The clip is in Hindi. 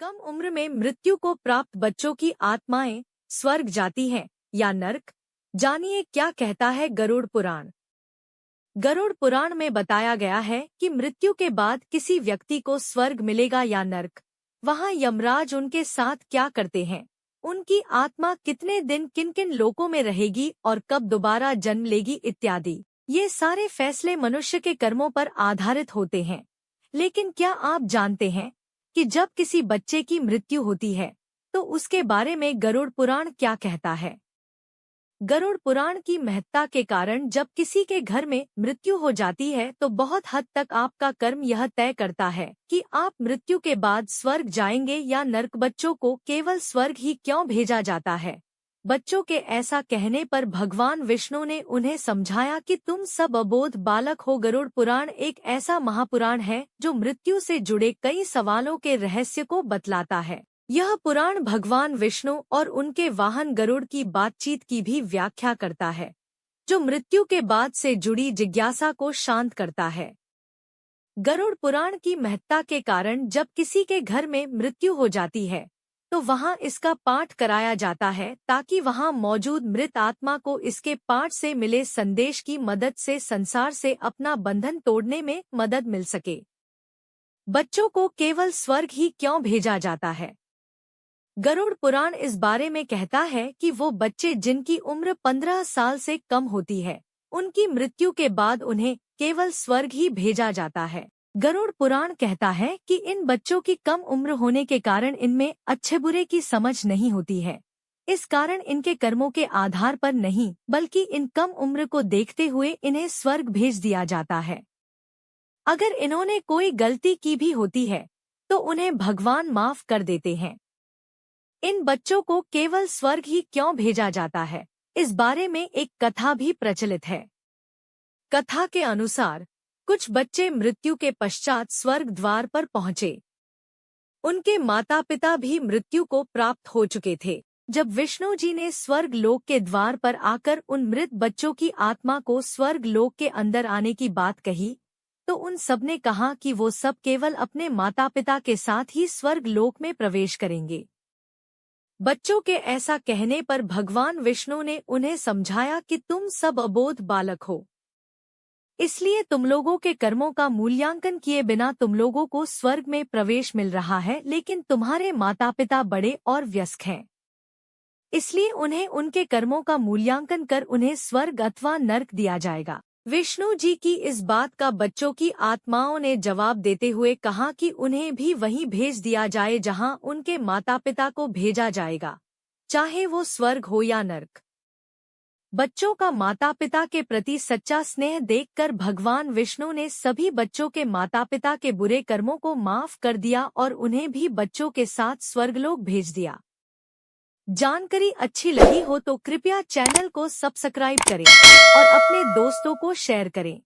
कम उम्र में मृत्यु को प्राप्त बच्चों की आत्माएं स्वर्ग जाती हैं या नर्क? जानिए क्या कहता है गरुड़ पुराण। गरुड़ पुराण में बताया गया है कि मृत्यु के बाद किसी व्यक्ति को स्वर्ग मिलेगा या नर्क, वहाँ यमराज उनके साथ क्या करते हैं, उनकी आत्मा कितने दिन किन किन लोकों में रहेगी और कब दोबारा जन्म लेगी इत्यादि। ये सारे फैसले मनुष्य के कर्मों पर आधारित होते हैं। लेकिन क्या आप जानते हैं कि जब किसी बच्चे की मृत्यु होती है तो उसके बारे में गरुड़ पुराण क्या कहता है? गरुड़ पुराण की महत्ता के कारण जब किसी के घर में मृत्यु हो जाती है तो बहुत हद तक आपका कर्म यह तय करता है कि आप मृत्यु के बाद स्वर्ग जाएंगे या नर्क। बच्चों को केवल स्वर्ग ही क्यों भेजा जाता है? बच्चों के ऐसा कहने पर भगवान विष्णु ने उन्हें समझाया कि तुम सब अबोध बालक हो। गरुड़ पुराण एक ऐसा महापुराण है जो मृत्यु से जुड़े कई सवालों के रहस्य को बतलाता है। यह पुराण भगवान विष्णु और उनके वाहन गरुड़ की बातचीत की भी व्याख्या करता है, जो मृत्यु के बाद से जुड़ी जिज्ञासा को शांत करता है। गरुड़ पुराण की महत्ता के कारण जब किसी के घर में मृत्यु हो जाती है तो वहां इसका पाठ कराया जाता है ताकि वहां मौजूद मृत आत्मा को इसके पाठ से मिले संदेश की मदद से संसार से अपना बंधन तोड़ने में मदद मिल सके। बच्चों को केवल स्वर्ग ही क्यों भेजा जाता है? गरुड़ पुराण इस बारे में कहता है कि वो बच्चे जिनकी उम्र 15 साल से कम होती है, उनकी मृत्यु के बाद उन्हें केवल स्वर्ग ही भेजा जाता है। गरुड़ पुराण कहता है कि इन बच्चों की कम उम्र होने के कारण इनमें अच्छे बुरे की समझ नहीं होती है। इस कारण इनके कर्मों के आधार पर नहीं बल्कि इन कम उम्र को देखते हुए इन्हें स्वर्ग भेज दिया जाता है। अगर इन्होंने कोई गलती की भी होती है तो उन्हें भगवान माफ कर देते हैं। इन बच्चों को केवल स्वर्ग ही क्यों भेजा जाता है, इस बारे में एक कथा भी प्रचलित है। कथा के अनुसार कुछ बच्चे मृत्यु के पश्चात स्वर्ग द्वार पर पहुंचे। उनके माता पिता भी मृत्यु को प्राप्त हो चुके थे। जब विष्णु जी ने स्वर्ग लोक के द्वार पर आकर उन मृत बच्चों की आत्मा को स्वर्ग लोक के अंदर आने की बात कही तो उन सबने कहा कि वो सब केवल अपने माता पिता के साथ ही स्वर्ग लोक में प्रवेश करेंगे। बच्चों के ऐसा कहने पर भगवान विष्णु ने उन्हें समझाया कि तुम सब अबोध बालक हो, इसलिए तुम लोगों के कर्मों का मूल्यांकन किए बिना तुम लोगों को स्वर्ग में प्रवेश मिल रहा है, लेकिन तुम्हारे माता पिता बड़े और वयस्क हैं, इसलिए उन्हें उनके कर्मों का मूल्यांकन कर उन्हें स्वर्ग अथवा नर्क दिया जाएगा। विष्णु जी की इस बात का बच्चों की आत्माओं ने जवाब देते हुए कहा कि उन्हें भी वहीं भेज दिया जाए जहां उनके माता पिता को भेजा जाएगा, चाहे वो स्वर्ग हो या नर्क। बच्चों का माता पिता के प्रति सच्चा स्नेह देखकर भगवान विष्णु ने सभी बच्चों के माता पिता के बुरे कर्मों को माफ कर दिया और उन्हें भी बच्चों के साथ स्वर्गलोक भेज दिया। जानकारी अच्छी लगी हो तो कृपया चैनल को सब्सक्राइब करें और अपने दोस्तों को शेयर करें।